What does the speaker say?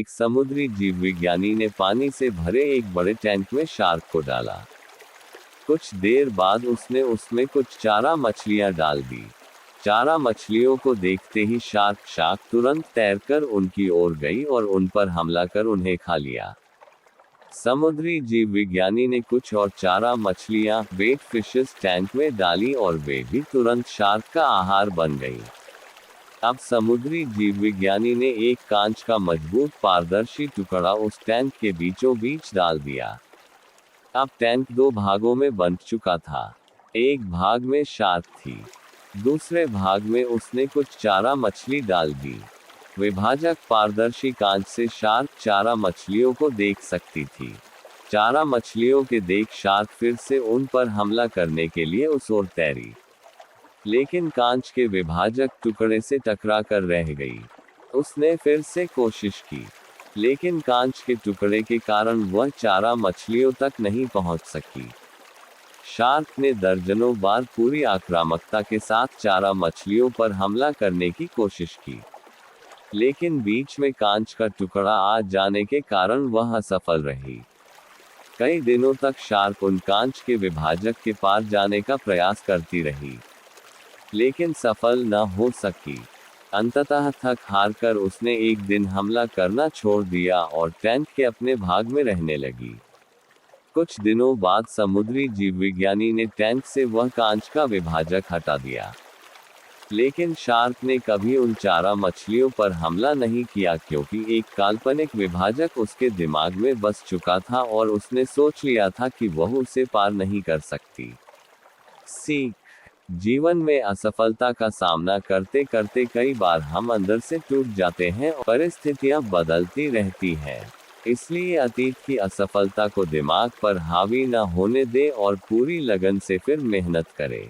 एक समुद्री जीव विज्ञानी ने पानी से भरे एक बड़े टैंक में शार्क को डाला। कुछ देर बाद उसने उसमें कुछ चारा मछलियां डाल दी। चारा मछलियों को देखते ही शार्क तुरंत तैरकर उनकी ओर गई और उन पर हमला कर उन्हें खा लिया। समुद्री जीव विज्ञानी ने कुछ और चारा मछलियां बेट फिशेस टैंक में डाली और वे भी तुरंत शार्क का आहार बन गई। अब समुद्री जीव विज्ञानी ने एक कांच का मजबूत पारदर्शी टुकड़ा उस टैंक के बीचों बीच डाल दिया। अब टैंक दो भागों में बंट चुका था। एक भाग में शार्क थी, दूसरे भाग में उसने कुछ चारा मछली डाल दी। विभाजक पारदर्शी कांच से शार्क चारा मछलियों को देख सकती थी। चारा मछलियों के देख शार्क फिर से उन पर हमला करने के लिए उस ओर तैरी, लेकिन कांच के विभाजक टुकड़े से टकरा कर रह गई। उसने फिर से कोशिश की, लेकिन कांच के टुकड़े के कारण वह चारा मछलियों तक नहीं पहुंच सकी। शार्क ने दर्जनों बार पूरी आक्रामकता के साथ चारा मछलियों पर हमला करने की कोशिश की, लेकिन बीच में कांच का टुकड़ा आ जाने के कारण वह असफल रही। कई दिनों तक शार्क उन कांच के विभाजक के पार जाने का प्रयास करती रही, लेकिन सफल न हो सकी। अंततः थक हार कर उसने एक दिन हमला करना छोड़ दिया और टैंक के अपने भाग में रहने लगी। कुछ दिनों बाद समुद्री जीव विज्ञानी ने टैंक से वह कांच का विभाजक हटा दिया, लेकिन शार्क ने कभी उन चारा मछलियों पर हमला नहीं किया क्योंकि एक काल्पनिक विभाजक उसके दिमाग में बस चुका था और उसने सोच लिया था कि वह उसे पार नहीं कर सकती। सीख: जीवन में असफलता का सामना करते करते कई बार हम अंदर से टूट जाते हैं और परिस्थितियां बदलती रहती हैं। इसलिए अतीत की असफलता को दिमाग पर हावी न होने दें और पूरी लगन से फिर मेहनत करें।